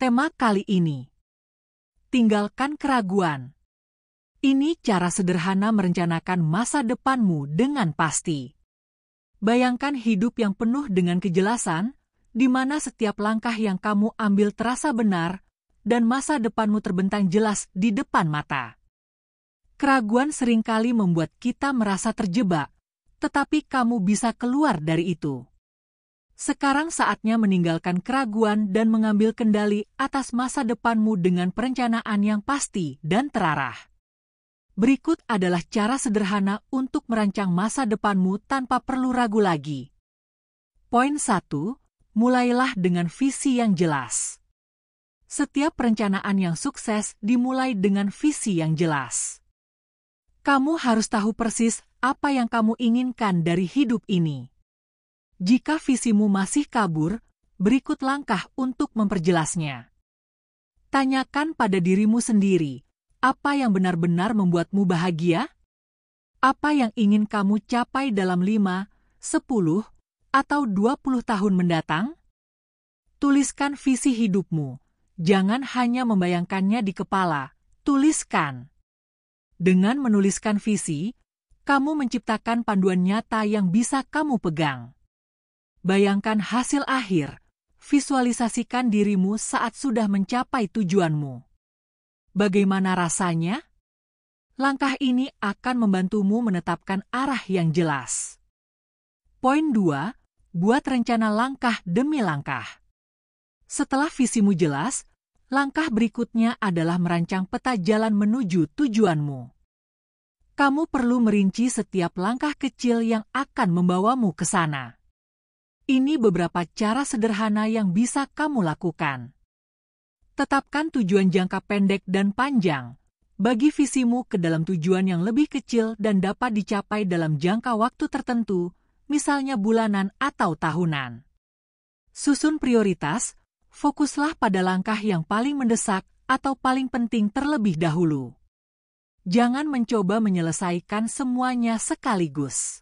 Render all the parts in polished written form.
Tema kali ini, tinggalkan keraguan. Ini cara sederhana merencanakan masa depanmu dengan pasti. Bayangkan hidup yang penuh dengan kejelasan, di mana setiap langkah yang kamu ambil terasa benar, dan masa depanmu terbentang jelas di depan mata. Keraguan seringkali membuat kita merasa terjebak, tetapi kamu bisa keluar dari itu. Sekarang saatnya meninggalkan keraguan dan mengambil kendali atas masa depanmu dengan perencanaan yang pasti dan terarah. Berikut adalah cara sederhana untuk merancang masa depanmu tanpa perlu ragu lagi. Poin 1. Mulailah dengan visi yang jelas. Setiap perencanaan yang sukses dimulai dengan visi yang jelas. Kamu harus tahu persis apa yang kamu inginkan dari hidup ini. Jika visimu masih kabur, berikut langkah untuk memperjelasnya. Tanyakan pada dirimu sendiri, apa yang benar-benar membuatmu bahagia? Apa yang ingin kamu capai dalam 5, 10, atau 20 tahun mendatang? Tuliskan visi hidupmu. Jangan hanya membayangkannya di kepala, tuliskan. Dengan menuliskan visi, kamu menciptakan panduan nyata yang bisa kamu pegang. Bayangkan hasil akhir, visualisasikan dirimu saat sudah mencapai tujuanmu. Bagaimana rasanya? Langkah ini akan membantumu menetapkan arah yang jelas. Poin 2. Buat rencana langkah demi langkah. Setelah visimu jelas, langkah berikutnya adalah merancang peta jalan menuju tujuanmu. Kamu perlu merinci setiap langkah kecil yang akan membawamu ke sana. Ini beberapa cara sederhana yang bisa kamu lakukan. Tetapkan tujuan jangka pendek dan panjang. Bagi visimu ke dalam tujuan yang lebih kecil dan dapat dicapai dalam jangka waktu tertentu, misalnya bulanan atau tahunan. Susun prioritas. Fokuslah pada langkah yang paling mendesak atau paling penting terlebih dahulu. Jangan mencoba menyelesaikan semuanya sekaligus.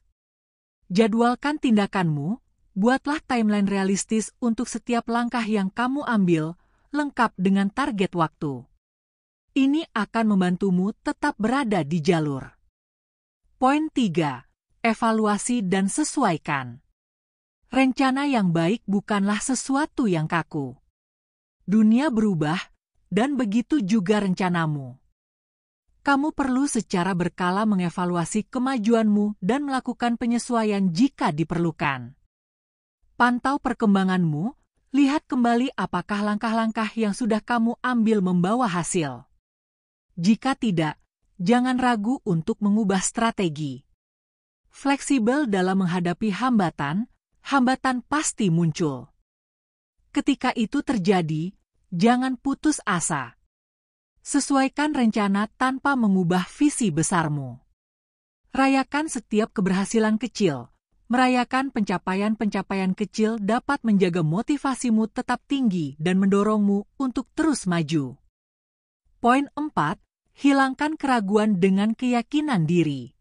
Jadwalkan tindakanmu, buatlah timeline realistis untuk setiap langkah yang kamu ambil, lengkap dengan target waktu. Ini akan membantumu tetap berada di jalur. Poin 3. Evaluasi dan sesuaikan. Rencana yang baik bukanlah sesuatu yang kaku. Dunia berubah, dan begitu juga rencanamu. Kamu perlu secara berkala mengevaluasi kemajuanmu dan melakukan penyesuaian jika diperlukan. Pantau perkembanganmu, lihat kembali apakah langkah-langkah yang sudah kamu ambil membawa hasil. Jika tidak, jangan ragu untuk mengubah strategi. Fleksibel dalam menghadapi hambatan pasti muncul. Ketika itu terjadi, jangan putus asa. Sesuaikan rencana tanpa mengubah visi besarmu. Rayakan setiap keberhasilan kecil. Merayakan pencapaian-pencapaian kecil dapat menjaga motivasimu tetap tinggi dan mendorongmu untuk terus maju. Poin 4. Hilangkan keraguan dengan keyakinan diri.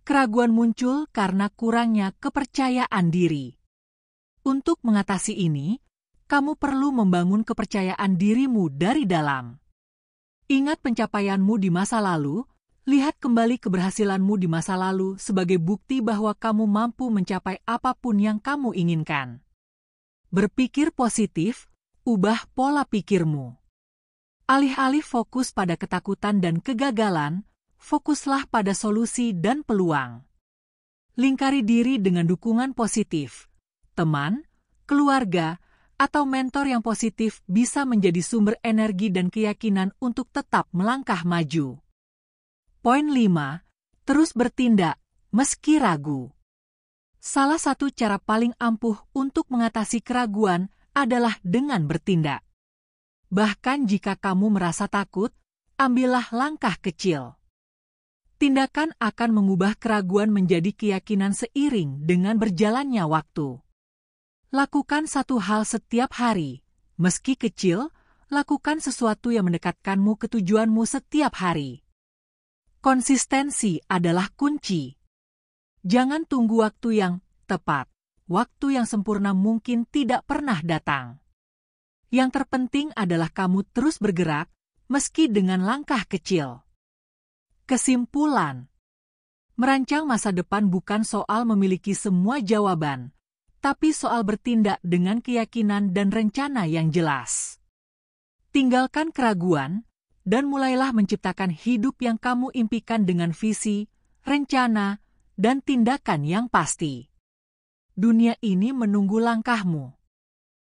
Keraguan muncul karena kurangnya kepercayaan diri. Untuk mengatasi ini, kamu perlu membangun kepercayaan dirimu dari dalam. Ingat pencapaianmu di masa lalu, lihat kembali keberhasilanmu di masa lalu sebagai bukti bahwa kamu mampu mencapai apapun yang kamu inginkan. Berpikir positif, ubah pola pikirmu. Alih-alih fokus pada ketakutan dan kegagalan, fokuslah pada solusi dan peluang. Lingkari diri dengan dukungan positif. Teman, keluarga, atau mentor yang positif bisa menjadi sumber energi dan keyakinan untuk tetap melangkah maju. Poin 5. Terus bertindak, meski ragu. Salah satu cara paling ampuh untuk mengatasi keraguan adalah dengan bertindak. Bahkan jika kamu merasa takut, ambillah langkah kecil. Tindakan akan mengubah keraguan menjadi keyakinan seiring dengan berjalannya waktu. Lakukan satu hal setiap hari. Meski kecil, lakukan sesuatu yang mendekatkanmu ke tujuanmu setiap hari. Konsistensi adalah kunci. Jangan tunggu waktu yang tepat. Waktu yang sempurna mungkin tidak pernah datang. Yang terpenting adalah kamu terus bergerak, meski dengan langkah kecil. Kesimpulan: merancang masa depan bukan soal memiliki semua jawaban, tapi soal bertindak dengan keyakinan dan rencana yang jelas. Tinggalkan keraguan, dan mulailah menciptakan hidup yang kamu impikan dengan visi, rencana, dan tindakan yang pasti. Dunia ini menunggu langkahmu.